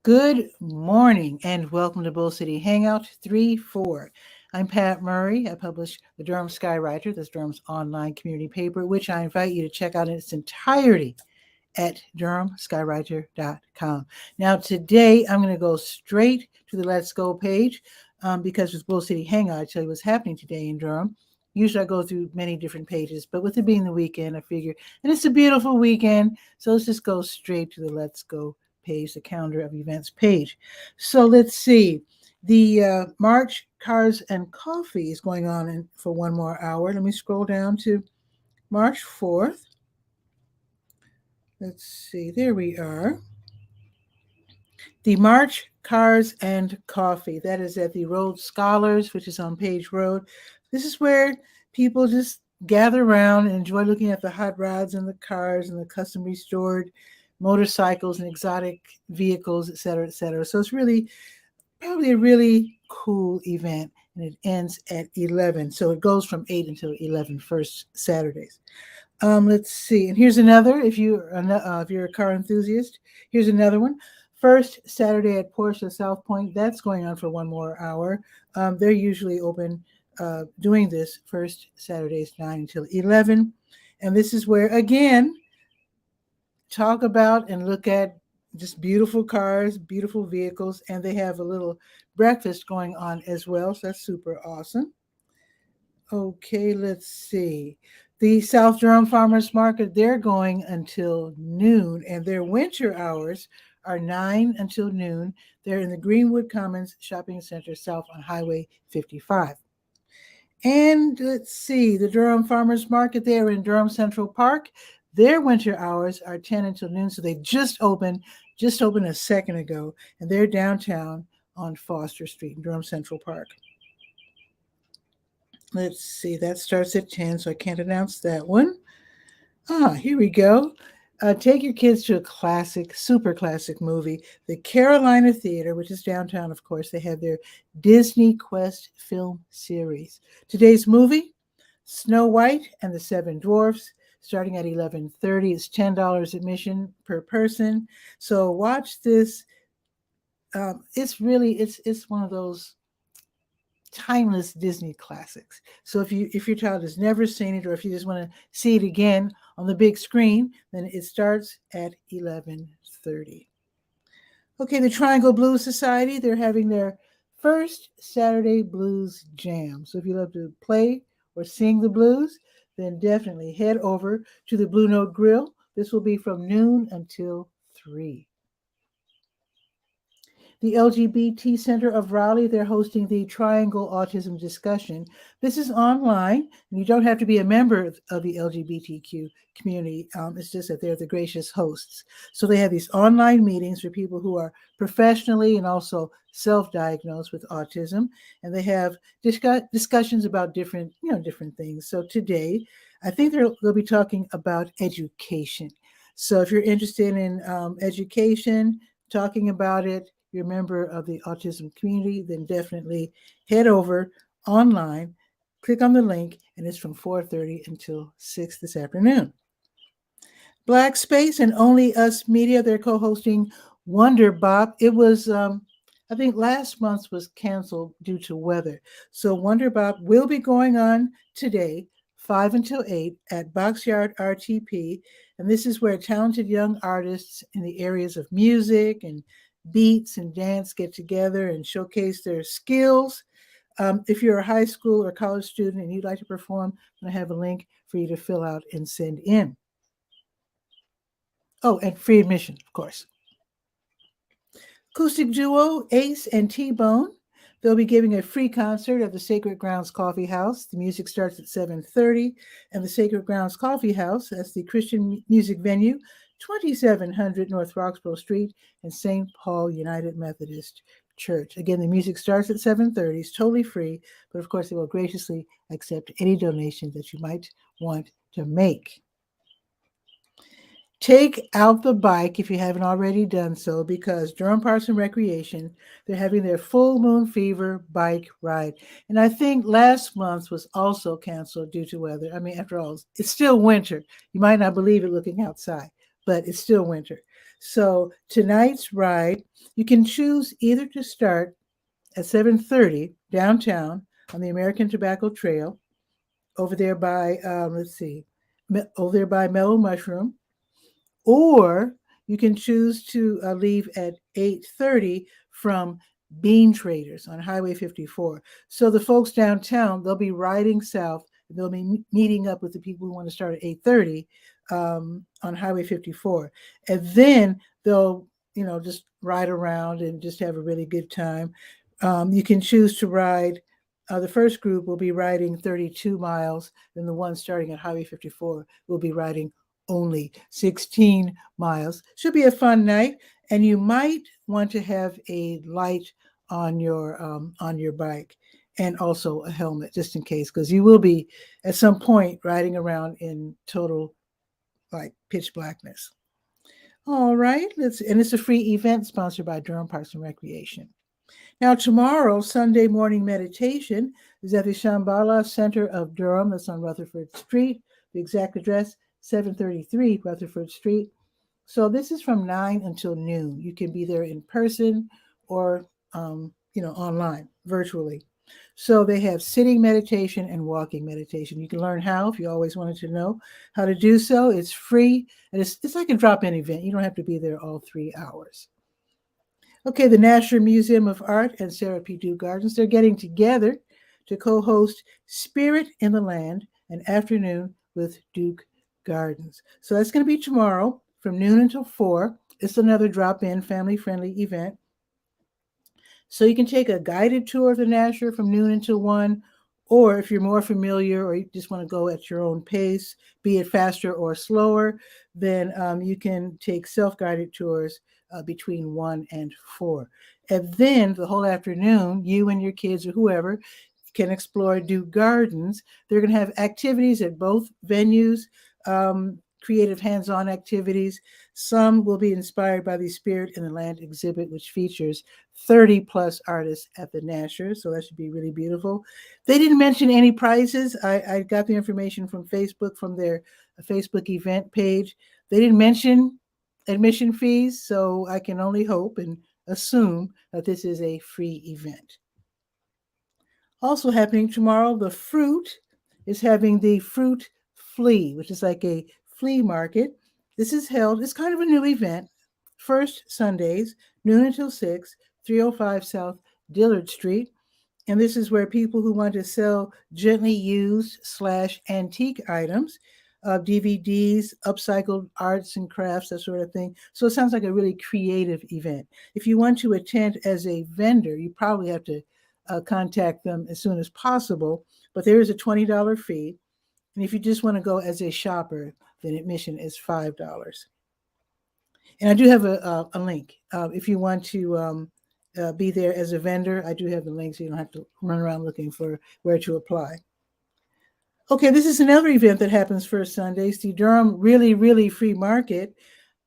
Good morning and welcome to Bull City Hangout 3-4. I'm Pat Murray. I publish the Durham Skywriter, this Durham's online community paper, which I invite you to check out in its entirety at durhamskywriter.com. Now, today I'm going to go straight to the Let's Go page because with Bull City Hangout, I tell you what's happening today in Durham. Usually I go through many different pages, but with it being the weekend, I figure, and it's a beautiful weekend, so let's just go straight to the Let's Go page, the calendar of events page. So let's see. The March Cars and Coffee is going on for one more hour. Let me scroll down to March 4th. Let's see. There we are. The March Cars and Coffee. That is at the Rhodes Scholars, which is on Page Road. This is where people just gather around and enjoy looking at the hot rods and the cars and the custom restored motorcycles and exotic vehicles, et cetera, et cetera. So it's really probably a really cool event, and it ends at 11. So it goes from 8 until 11 first Saturdays. Let's see. And here's another, if you're a car enthusiast, here's another one. First Saturday at Porsche South Point. That's going on for one more hour. They're usually open doing this first Saturdays 9 until 11. And this is where, again, talk about and look at just beautiful cars, beautiful vehicles, and they have a little breakfast going on as well. So that's super awesome. Okay, let's see. The South Durham Farmers Market, they're going until noon, and their winter hours are 9 until noon. They're in the Greenwood Commons Shopping Center South on Highway 55. And let's see, the Durham Farmers Market, they're in Durham Central Park. Their winter hours are 10 until noon, so they just opened a second ago, and they're downtown on Foster Street in Durham Central Park. Let's see, that starts at 10, so I can't announce that one. Here we go. Take your kids to a classic, super classic movie, the Carolina Theater, which is downtown, of course. They have their Disney Quest film series. Today's movie, Snow White and the Seven Dwarfs, starting at 11:30. It's $10 admission per person. So watch this. It's one of those timeless Disney classics. So if your child has never seen it, or if you just want to see it again on the big screen, then it starts at 11:30. Okay, the Triangle Blues Society, they're having their first Saturday Blues Jam. So if you love to play or sing the blues, then definitely head over to the Blue Note Grill. This will be from noon until 3. The LGBT Center of Raleigh, they're hosting the Triangle Autism Discussion. This is online, and you don't have to be a member of the LGBTQ community. It's just that they're the gracious hosts. So they have these online meetings for people who are professionally and also self-diagnosed with autism, and they have discussions about different things. So today, I think they'll be talking about education. So if you're interested in education, talking about it, you're a member of the autism community, then definitely head over online, click on the link, and it's from 4:30 until 6 this afternoon. Black Space and Only Us Media, they're co-hosting Wonder Bop. It was, I think last month's was canceled due to weather. So Wonder Bop will be going on today, 5 until 8 at Boxyard RTP. And this is where talented young artists in the areas of music and beats and dance get together and showcase their skills. If you're a high school or college student and you'd like to perform, I have a link for you to fill out and send in. Oh, and free admission, of course. Acoustic duo Ace and T-Bone. They'll be giving a free concert at the Sacred Grounds Coffee House. The music starts at 7:30, and the Sacred Grounds Coffee House, that's the Christian music venue, 2700 North Roxborough Street in St. Paul United Methodist Church. Again, the music starts at 7:30. It's totally free, but of course, they will graciously accept any donation that you might want to make. Take out the bike if you haven't already done so, because Durham Parks and Recreation, they're having their Full Moon Fever bike ride. And I think last month was also canceled due to weather. I mean, after all, it's still winter. You might not believe it looking outside, but it's still winter. So tonight's ride, you can choose either to start at 7:30 downtown on the American Tobacco Trail over there by, over there by Mellow Mushroom, or you can choose to leave at 8:30 from Bean Traders on Highway 54. So the folks downtown, they'll be riding south. They'll be meeting up with the people who want to start at 8:30 on Highway 54. And then they'll, just ride around and just have a really good time. You can choose to ride. The first group will be riding 32 miles, and the one starting at Highway 54 will be riding only 16 miles. Should be a fun night, and you might want to have a light on your bike and also a helmet just in case, because you will be at some point riding around in total like pitch blackness. All right, and it's a free event sponsored by Durham Parks and Recreation. Now, tomorrow, Sunday morning meditation is at the Shambhala Center of Durham. That's on Rutherford Street. The exact address, 733 Rutherford Street. So this is from 9 until noon. You can be there in person or, online, virtually. So they have sitting meditation and walking meditation. You can learn how if you always wanted to know how to do so. It's free, and it's like a drop-in event. You don't have to be there all 3 hours. Okay, the National Museum of Art and Sarah P. Duke Gardens, they're getting together to co-host Spirit in the Land, an afternoon with Duke Gardens. So that's going to be tomorrow from noon until 4. It's another drop-in, family-friendly event. So you can take a guided tour of the Nasher from noon until 1, or if you're more familiar or you just want to go at your own pace, be it faster or slower, then you can take self-guided tours between 1 and 4. And then the whole afternoon, you and your kids or whoever can explore Duke Gardens. They're going to have activities at both venues, creative hands-on activities. Some will be inspired by the Spirit in the Land exhibit, which features 30 plus artists at the Nasher. So that should be really beautiful. They didn't mention any prizes. I got the information from Facebook, from their Facebook event page. They didn't mention admission fees, so I can only hope and assume that this is a free event. Also happening tomorrow, the Fruit is having the Fruit Flea, which is like a flea market. This is held, it's kind of a new event, first Sundays, noon until 6, 305 South Dillard Street. And this is where people who want to sell gently used / antique items, DVDs, upcycled arts and crafts, that sort of thing. So it sounds like a really creative event. If you want to attend as a vendor, you probably have to contact them as soon as possible, but there is a $20 fee. And if you just want to go as a shopper, then admission is $5. And I do have a link. If you want to be there as a vendor, I do have the link so you don't have to run around looking for where to apply. Okay, this is another event that happens first Sundays, the Durham Really, Really Free Market.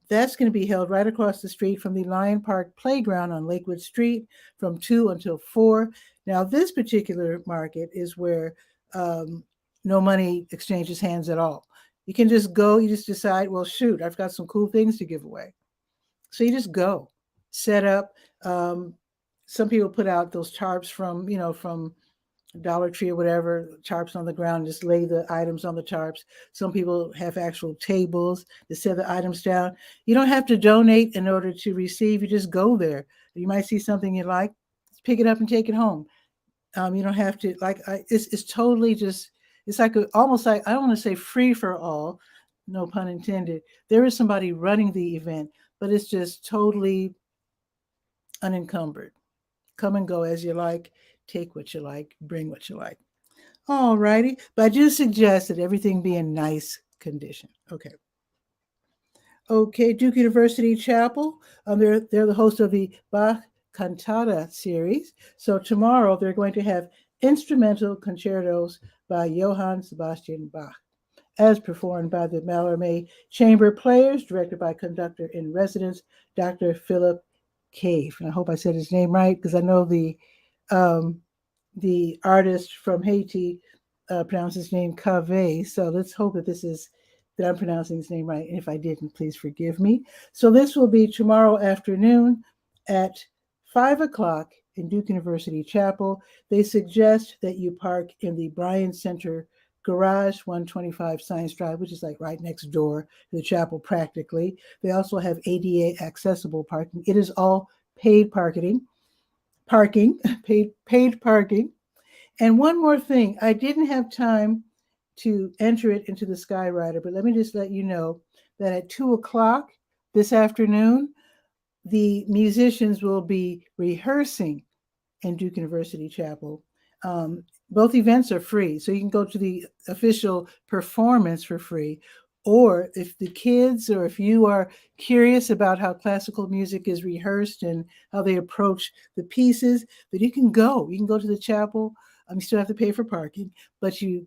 That's going to be held right across the street from the Lion Park Playground on Lakewood Street from 2 until 4. Now, this particular market is where no money exchanges hands at all. You can just go, you just decide, well, shoot, I've got some cool things to give away. So you just go, set up. Some people put out those tarps from Dollar Tree or whatever, tarps on the ground, just lay the items on the tarps. Some people have actual tables to set the items down. You don't have to donate in order to receive. You just go there. You might see something you like, pick it up and take it home. You don't have to, it's totally just, it's like almost like, I don't want to say free for all, no pun intended. There is somebody running the event, but it's just totally unencumbered. Come and go as you like. Take what you like, bring what you like. All righty. But I do suggest that everything be in nice condition. Okay, Duke University Chapel. They're the host of the Bach Cantata series. So tomorrow they're going to have instrumental concertos by Johann Sebastian Bach, as performed by the Mallarmé Chamber Players, directed by conductor in residence, Dr. Philip Cave. And I hope I said his name right, because I know the artist from Haiti pronounced his name Cave. So let's hope that this is that I'm pronouncing his name right. And if I didn't, please forgive me. So this will be tomorrow afternoon at 5 o'clock in Duke University Chapel. They suggest that you park in the Bryan Center Garage, 125 Science Drive, which is like right next door to the chapel practically. They also have ADA accessible parking. It is all paid paid parking. And one more thing, I didn't have time to enter it into the Skywriter, but let me just let you know that at 2 o'clock this afternoon, the musicians will be rehearsing in Duke University Chapel. Both events are free, so you can go to the official performance for free. Or if the kids, or if you are curious about how classical music is rehearsed and how they approach the pieces, that you can go. You can go to the chapel. You still have to pay for parking, but you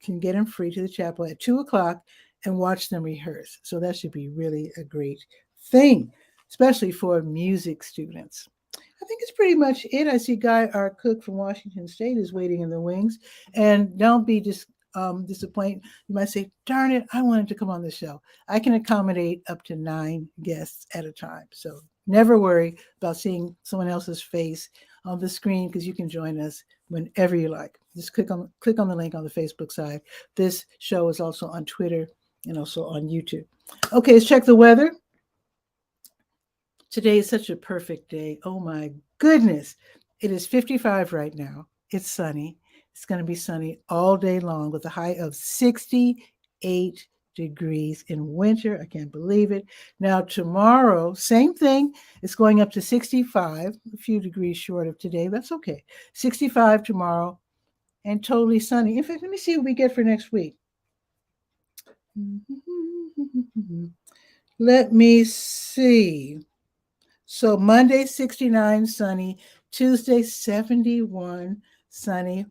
can get them free to the chapel at 2 o'clock and watch them rehearse. So that should be really a great thing, especially for music students. I think it's pretty much it. I see Guy, our cook from Washington State, is waiting in the wings. And don't be disappointed. You might say, darn it, I wanted to come on the show. I can accommodate up to 9 guests at a time. So never worry about seeing someone else's face on the screen, because you can join us whenever you like. Just click on the link on the Facebook side. This show is also on Twitter and also on YouTube. Okay, let's check the weather. Today is such a perfect day. Oh my goodness. It is 55 right now. It's sunny. It's going to be sunny all day long with a high of 68 degrees in winter. I can't believe it. Now tomorrow, same thing. It's going up to 65, a few degrees short of today. That's okay. 65 tomorrow and totally sunny. In fact, let me see what we get for next week. Let me see. So Monday, 69, sunny. Tuesday, 71, sunny.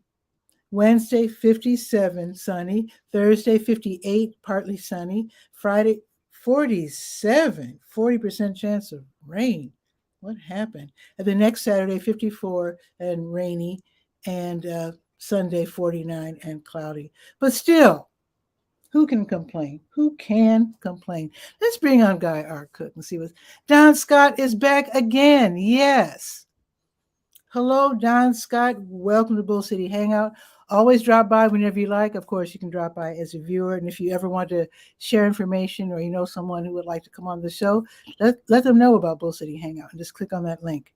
Wednesday, 57, sunny. Thursday, 58, partly sunny. Friday, 47, 40% chance of rain. What happened? And the next Saturday, 54 and rainy. And Sunday, 49 and cloudy. But still, who can complain? Who can complain? Let's bring on Guy, our cook, and see what Don Scott is back again. Yes. Hello, Don Scott. Welcome to Bull City Hangout. Always drop by whenever you like. Of course, you can drop by as a viewer. And if you ever want to share information, or you know someone who would like to come on the show, let them know about Bull City Hangout and just click on that link.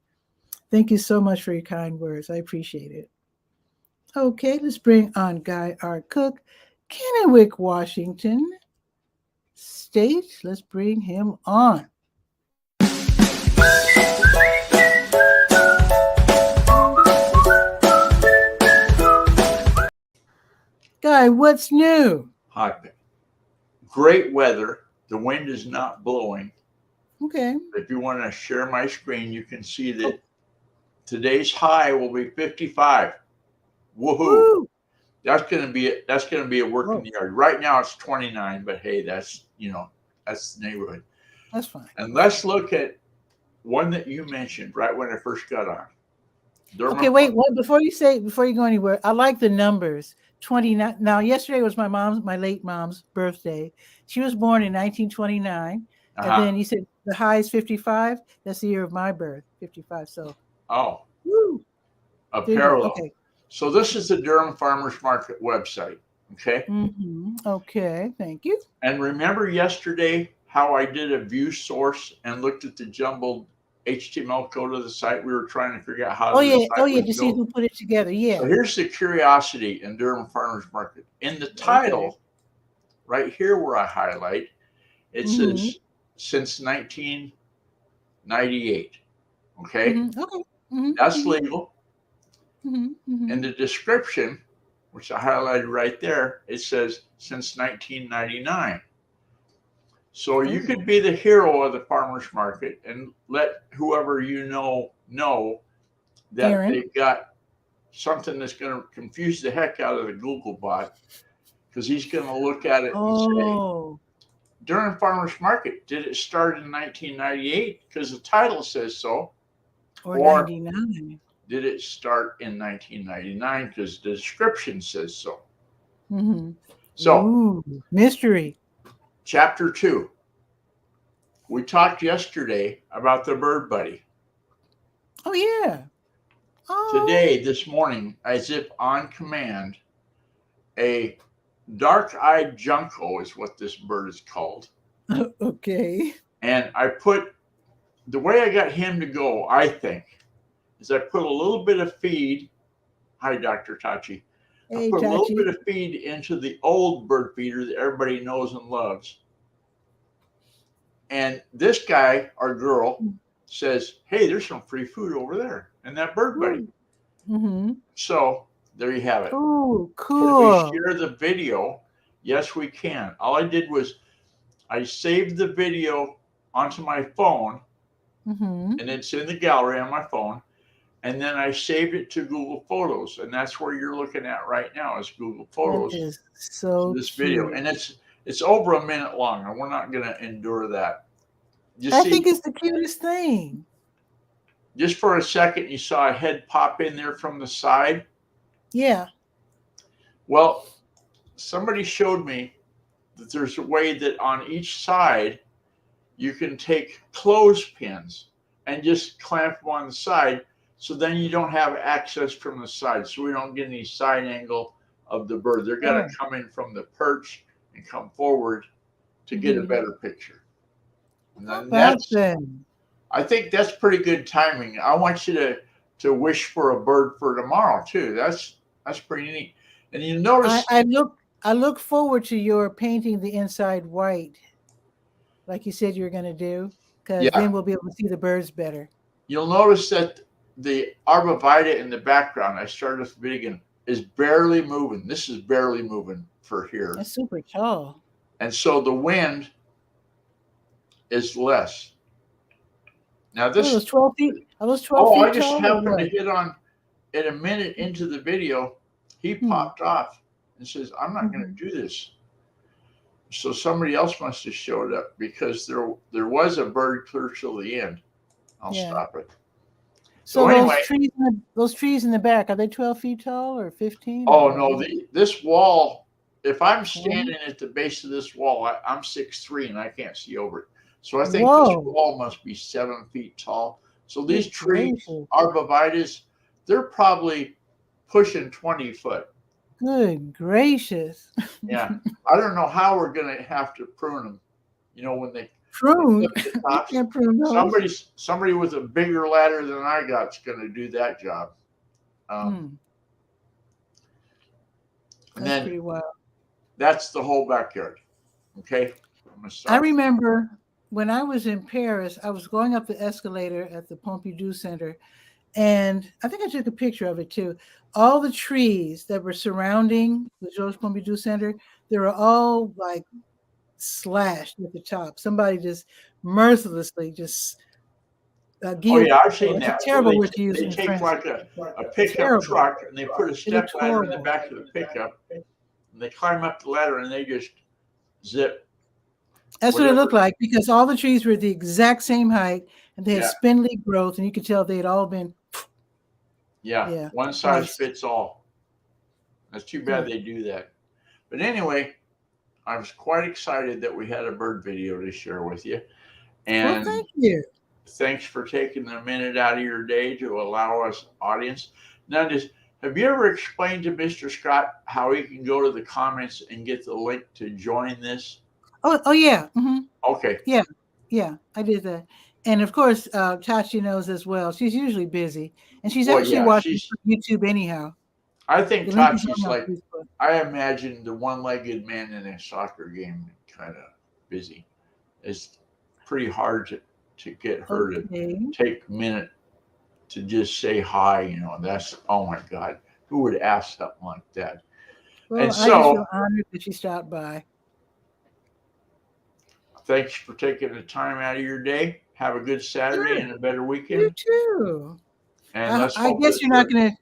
Thank you so much for your kind words. I appreciate it. Okay, let's bring on Guy, our cook. Kennewick, Washington State. Let's bring him on. Guy, what's new? Hi. Great weather. The wind is not blowing. Okay. If you want to share my screen, you can see that today's high will be 55. Woohoo! Woo. That's gonna be a work in the yard. Right now it's 29, but hey, that's the neighborhood. That's fine. And let's look at one that you mentioned right when I first got on. Durham. Okay, wait. Well, before you go anywhere, I like the numbers. 29. Now, yesterday was my late mom's birthday. She was born in 1929, and then you said the high is 55. That's the year of my birth, 55. So. Oh. Woo. A parallel. Okay. So this is the Durham Farmers Market website, okay? Mm-hmm. Okay, thank you. And remember yesterday how I did a view source and looked at the jumbled HTML code of the site? We were trying to figure out how to see who put it together, yeah. So here's the curiosity in Durham Farmers Market. In the title, right here where I highlight, it says since 1998, okay? Mm-hmm. Okay. Mm-hmm. That's legal. Mm-hmm. In the description, which I highlighted right there, it says since 1999. So you could be the hero of the farmers market and let whoever you know that Aaron. They've got something that's going to confuse the heck out of the Google bot, because he's going to look at it and say, Durham Farmers Market, did it start in 1998? Because the title says so. Or 99. Did it start in 1999? Because the description says so. Mm-hmm. So, mystery. Chapter 2. We talked yesterday about the bird buddy. Oh, yeah. Oh. Today, this morning, as if on command, a dark-eyed junco is what this bird is called. Okay. And I put, the way I got him to go, I think, is I put a little bit of feed. Hi, Dr. Tachi. Hey, I put a little Tachi. bit of feed into the old bird feeder that everybody knows and loves. And this guy or girl says, hey, there's some free food over there in that bird buddy. Mm-hmm. So there you have it. Oh, cool. Can we share the video? Yes, we can. All I did was I saved the video onto my phone, Mm-hmm. and it's in the gallery on my phone. And then I saved it to Google Photos, and that's where you're looking at right now is Google Photos. That is so this cute. video, and it's over a minute long, and we're not going to endure that. I think it's the cutest thing. Just for a second, you saw a head pop in there from the side. Yeah. Well, somebody showed me that there's a way that on each side you can take clothespins and just clamp them on the side, so then you don't have access from the side, so we don't get any side angle of the bird. They're going to come in from the perch and come forward to get a better picture. And then I think that's pretty good timing. I want you to wish for a bird for tomorrow too. That's pretty neat. And you notice I look forward to your painting the inside white, like you said you were going to do, because then we'll be able to see the birds better. You'll notice that the arborvitae in the background, I started with the video again, is barely moving. This is barely moving for here. That's super tall. And so the wind is less. Now this those 12 feet. Are those 12 feet I just tall, happened to hit on at a minute into the video, he popped off and says, I'm not going to do this. So somebody else must have showed up, because there was a bird clear till the end. I'll stop it. So anyway, those trees in the back, are they 12 feet tall or 15? Oh, no, this wall, if I'm standing at the base of this wall, I'm 6'3" and I can't see over it. So I think this wall must be 7 feet tall. So these trees, arborvitaes, they're probably pushing 20 foot. Good gracious. Yeah. I don't know how we're going to have to prune them. You know, when they prune. Somebody with a bigger ladder than I got's going to do that job. And then pretty wild. That's the whole backyard. Okay. I remember when I was in Paris, I was going up the escalator at the Pompidou Center, and I think I took a picture of it too. All the trees that were surrounding the Georges Pompidou Center, they were all like slashed at the top. Somebody just mercilessly just I've seen that. Terrible word to use. They take like a pickup truck and they put a step ladder in the back of the pickup, and they climb up the ladder and they just zip. That's what it looked like, because all the trees were the exact same height and they had spindly growth, and you could tell they had all been. Yeah. One size fits all. That's too bad they do that. But anyway, I was quite excited that we had a bird video to share with you. And thank you. Thanks for taking a minute out of your day to allow us audience. Now, have you ever explained to Mr. Scott how he can go to the comments and get the link to join this? Oh yeah. Mm-hmm. Okay. Yeah, I did that. And of course, Tachi knows as well. She's usually busy, and she's actually watching YouTube anyhow. I think Tachi's like, I imagine the one-legged man in a soccer game, kind of busy. It's pretty hard to get her to take a minute to just say hi. You know, that's, oh my God, who would ask something like that? Well, I feel honored that she stopped by. Thanks for taking the time out of your day. Have a good Saturday and a better weekend. You too. And I guess you're not going to,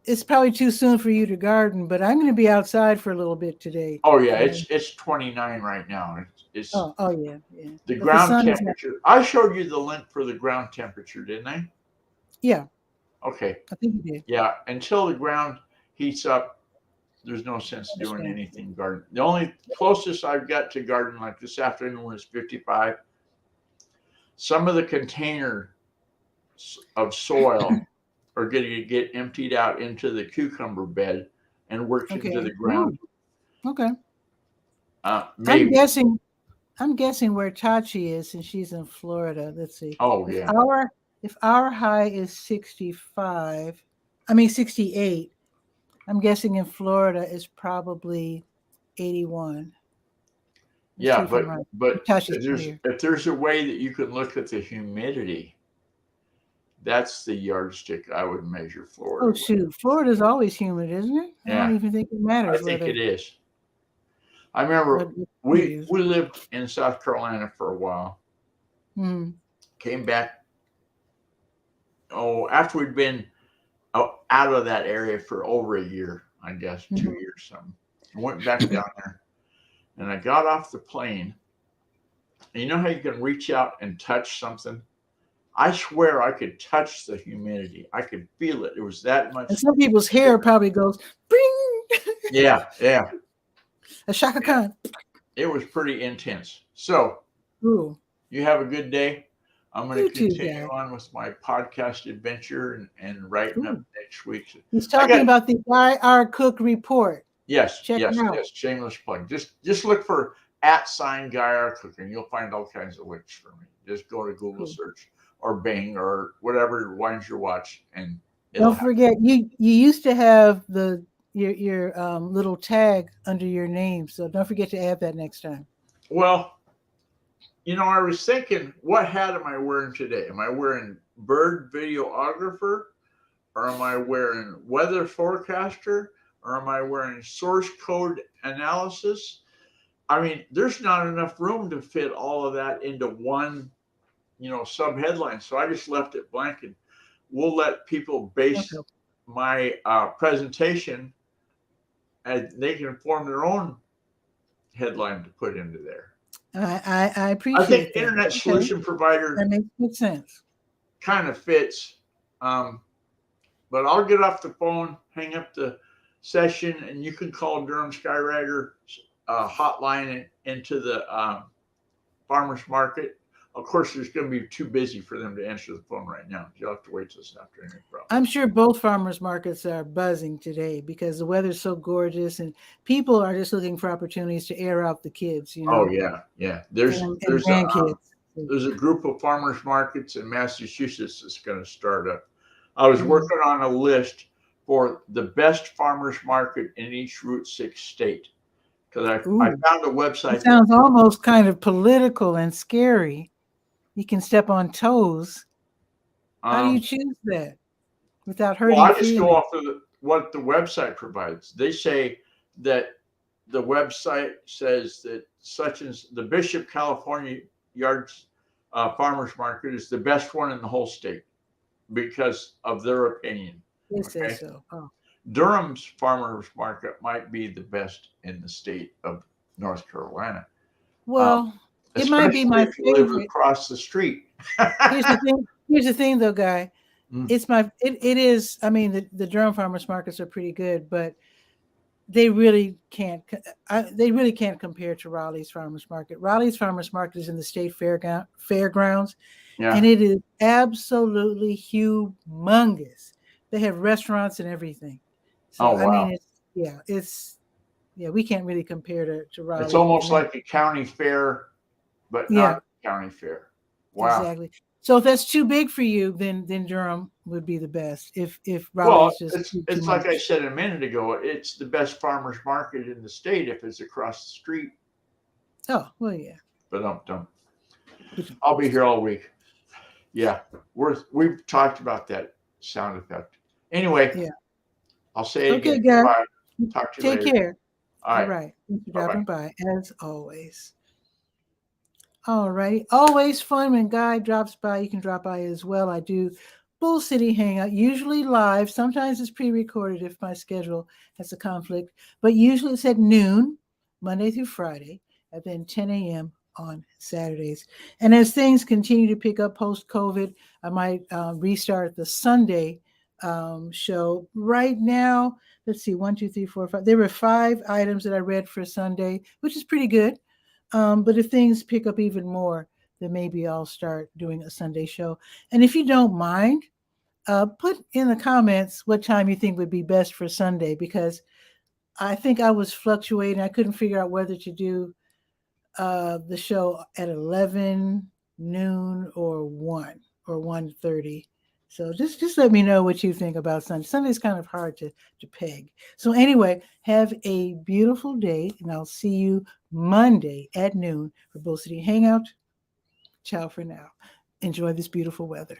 it's probably too soon for you to garden, but I'm going to be outside for a little bit today. Oh yeah, it's 29 right now. It's yeah. The ground temperature. I showed you the link for the ground temperature, didn't I? Yeah. Okay. I think you did. Yeah, until the ground heats up there's no sense doing Understand. anything garden. The only closest I've got to garden like this afternoon was 55. Some of the container of soil are going to get emptied out into the cucumber bed and worked into Okay. the ground. Ooh, okay. Maybe. I'm guessing where Tachi is, and she's in Florida. Let's see. Oh, If yeah. our high is 68, I'm guessing in Florida is probably 81. Let's see Yeah, if I'm right. but Tachi's here. if there's a way that you can look at the humidity, that's the yardstick I would measure Florida Oh with. shoot, Florida's always humid, isn't it? I Yeah. don't even think it I matters think whether it is. I remember what it we is. lived in South Carolina for a while. Mhm. Came back. Oh, after we'd been out of that area for over a year, I guess, 2 Mhm. years something. I went back down there, and I got off the plane. And you know how you can reach out and touch something? I swear I could touch the humidity. I could feel it. It was that much. And some people's hair probably goes bring. Yeah. A Shaka Khan. It was pretty intense. So Ooh. you have a good day. I'm going You to too, continue guy. on with my podcast adventure and writing up Ooh. next week. He's talking about the IR Cook report. Yes, Check yes, it out. yes. Shameless plug. Just look for @Guy Cook, and you'll find all kinds of links for me. Just go to Google search or Bing or whatever winds your watch, and it'll Don't forget, you used to have your little tag under your name, so don't forget to add that next time. Well, I was thinking, what hat am I wearing today? Am I wearing bird videographer, or am I wearing weather forecaster, or am I wearing source code analysis? I mean, there's not enough room to fit all of that into one, sub headline. So I just left it blank, and we'll let people base my presentation, and they can form their own headline to put into there. I appreciate I think that. internet solution provider that makes good sense. kind of fits. But I'll get off the phone, hang up the session, and you can call Durham Skywriter hotline into the farmers market. Of course, it's going to be too busy for them to answer the phone right now. You'll have to wait till this afternoon. I'm sure both farmers markets are buzzing today because the weather's so gorgeous and people are just looking for opportunities to air out the kids. Oh yeah. There's a group of farmers markets in Massachusetts that's going to start up. I was working on a list for the best farmers market in each Route 6 state because I found a website. It sounds almost kind of political and scary. You can step on toes. How do you choose that without hurting feelings? I just feelings? go off of what the website provides. They say that the website says that such as the Bishop, California Yards Farmers Market is the best one in the whole state because of their opinion. They say so. Oh. Durham's farmers market might be the best in the state of North Carolina. Well, it might be my if you favorite. live across the street. Here's the thing, though, Guy. It is. I mean, the Durham farmers markets are pretty good, but they really can't. They really can't compare to Raleigh's farmers market. Raleigh's farmers market is in the state fairgrounds, and it is absolutely humongous. They have restaurants and everything. So wow. I mean, we can't really compare to Raleigh. It's almost like a county fair, but not a county fair. Wow. Exactly. So if that's too big for you, then Durham would be the best. If Raleigh's it's like I said a minute ago, it's the best farmers market in the state if it's across the street. Oh, well, yeah. But don't. I'll be here all week. Yeah, we've talked about that sound effect. Anyway, I'll say it again. Guys. Bye. Talk to you later. Take care. All right. Thanks for dropping by, as always. All right. Always fun when Guy drops by. You can drop by as well. I do Bull City Hangout, usually live. Sometimes it's pre-recorded if my schedule has a conflict, but usually it's at noon, Monday through Friday, and then 10 a.m. on Saturdays. And as things continue to pick up post-COVID, I might restart the Sunday show. Right now, let's see, 1, 2, 3, 4, 5. There were 5 items that I read for Sunday, which is pretty good. But if things pick up even more, then maybe I'll start doing a Sunday show. And if you don't mind, put in the comments what time you think would be best for Sunday, because I think I was fluctuating. I couldn't figure out whether to do the show at 11, noon, or 1 or 1:30. So just let me know what you think about Sunday. Sunday's kind of hard to peg. So anyway, have a beautiful day, and I'll see you Monday at noon for Bull City Hangout. Ciao for now. Enjoy this beautiful weather.